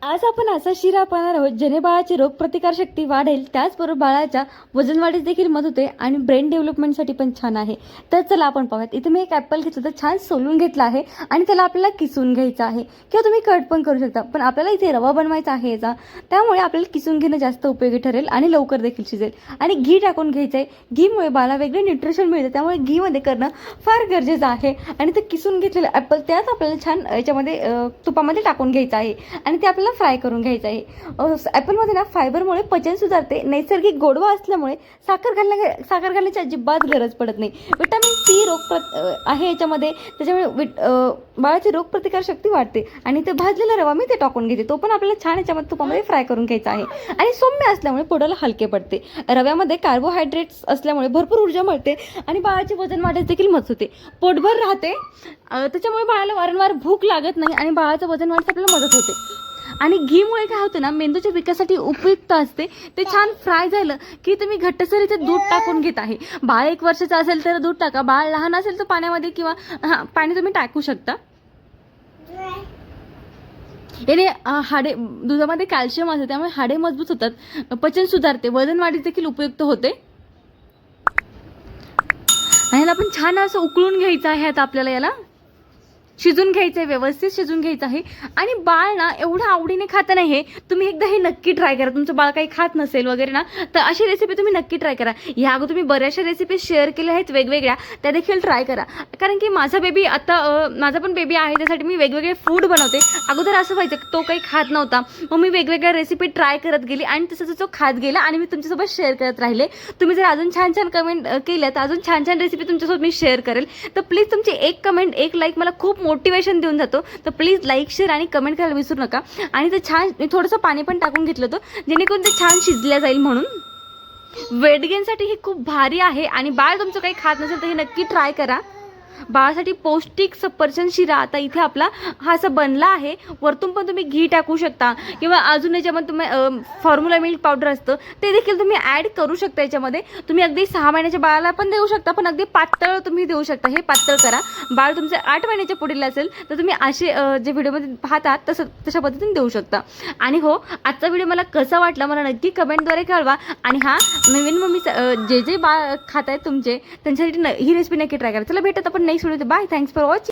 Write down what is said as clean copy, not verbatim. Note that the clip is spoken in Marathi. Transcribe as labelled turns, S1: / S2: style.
S1: आज आपण असा शिरा पाहणार आहोत जेणे बाळाची रोगप्रतिकारशक्ती वाढेल, त्याचबरोबर बाळाच्या वजन वाढीस देखील मदत होते आणि ब्रेन डेव्हलपमेंटसाठी पण छान आहे. तर चला आपण पाहूयात. इथे मी एक ॲपल घेतलं, तर छान सोलून घेतला आहे आणि त्याला आपल्याला किसून घ्यायचं आहे किंवा तुम्ही कट पण करू शकता. पण आपल्याला इथे रवा बनवायचा आहे याचा, त्यामुळे आपल्याला किसून घेणं जास्त उपयोगी ठरेल आणि लवकर देखील शिजेल. आणि घी टाकून घ्यायचं आहे. घीमुळे बाळाला वेगळे न्यूट्रिशन मिळते, त्यामुळे घीमध्ये करणं फार गरजेचं आहे. आणि ते किसून घेतलेलं ॲपल त्यात आपल्याला छान याच्यामध्ये तुपामध्ये टाकून घ्यायचं आहे आणि ते आपल्याला फ्राय करून घ्यायचं आहे. ॲपलमध्ये ना फायबरमुळे पचन सुधारते. नैसर्गिक गोडवा असल्यामुळे साखर घालण्याची अजिबात गरज पडत नाही. विटॅमिन सी आहे याच्यामध्ये, त्याच्यामुळे बाळाची रोगप्रतिकारशक्ती वाढते. आणि ते भाजलेला रवा मी ते टाकून घेते, तो पण आपल्याला छान याच्यामध्ये तुपामध्ये फ्राय करून घ्यायचा आहे. आणि सौम्य असल्यामुळे पोटाला हलके पडते. रव्यामध्ये कार्बोहायड्रेट्स असल्यामुळे भरपूर ऊर्जा मिळते आणि बाळाचे वजन वाढीस देखील मदत होते. पोटभर राहते, त्याच्यामुळे बाळाला वारंवार भूक लागत नाही आणि बाळाचं वजन वाढीस आपल्याला मदत होते. आणि घीमुळे काय होतं ना, मेंदूच्या विकासासाठी उपयुक्त असते. ते छान फ्राय झालं की तुम्ही घट्टसर इथे दूध टाकून घेत आहे. बाळ 1 वर्षाचं असेल तर दूध टाका, बाळ लहान असेल तर पाण्यामध्ये किंवा पाणी तुम्ही टाकू शकता. याने हाडे, दुधामध्ये कॅल्शियम असते, त्यामुळे हाडे मजबूत होतात, पचन सुधारते, वजन वाढीस देखील उपयुक्त होते. आणि याला आपण छान असं उकळून घ्यायचं आहे. आता आपल्याला याला शिजून घ्यायचं आहे, व्यवस्थित शिजून घ्यायचं आहे. आणि बाळ ना एवढं आवडीने खातं नाही, हे तुम्ही एकदा हे नक्की ट्राय करा. तुमचं बाळ काही खात नसेल वगैरे ना, तर अशी रेसिपी तुम्ही नक्की ट्राय करा. ह्या अगोदर तुम्ही बऱ्याचशा रेसिपी शेअर केल्या आहेत वेगवेगळ्या, त्या देखील ट्राय करा. कारण की माझा बेबी आता माझा पण बेबी आहे, त्यासाठी मी वेगवेगळे फूड बनवते. अगोदर असं व्हायचं की तो काही खात नव्हता, मग मी वेगवेगळ्या रेसिपी ट्राय करत गेली आणि तसं तो खात गेला आणि मी तुमच्यासोबत शेअर करत राहिले. तुम्ही जर अजून छान छान कमेंट केल्या तर अजून छान छान रेसिपी तुमच्यासोबत मी शेअर करेल. तर प्लीज तुमची एक कमेंट, एक लाईक मला खूप मोटिवेशन देऊन जातो. तर प्लीज लाईक, शेअर आणि कमेंट करायला विसरू नका. आणि ते छान थोडंसं पाणी पण टाकून घेतलं होतं, जेणेकरून ते छान शिजल्या जाईल. म्हणून वेट गेनसाठी हे खूप भारी आहे. आणि बाळ तुमचं काही खात नसेल तर हे नक्की ट्राय करा. बाळासाठी पौष्टिक सफरचंद शिरा आता इथे आपला हा असा बनला आहे. वरतून पण तुम्ही घी टाकू शकता किंवा अजून याच्यामध्ये तुम्ही फॉर्म्युला मिल्क पावडर असतं ते देखील तुम्ही ॲड करू शकता. याच्यामध्ये तुम्ही अगदी 6 महिन्याच्या बाळाला पण देऊ शकता, पण अगदी पातळ तुम्ही देऊ शकता. हे पातळ करा. बाळ तुमचं 8 महिन्याच्या पुढील असेल तर तुम्ही असे जे व्हिडिओमध्ये पाहतात तशा पद्धतीने देऊ शकता. आणि हो, आजचा व्हिडिओ मला कसा वाटला मला नक्की कमेंटद्वारे कळवा. आणि हा नवीन मम्मी जे बाळ खात आहेत तुमचे, त्यांच्यासाठी ही रेसिपी नक्की ट्राय करा. चला भेटत आपण next video. Bye, thanks for watching.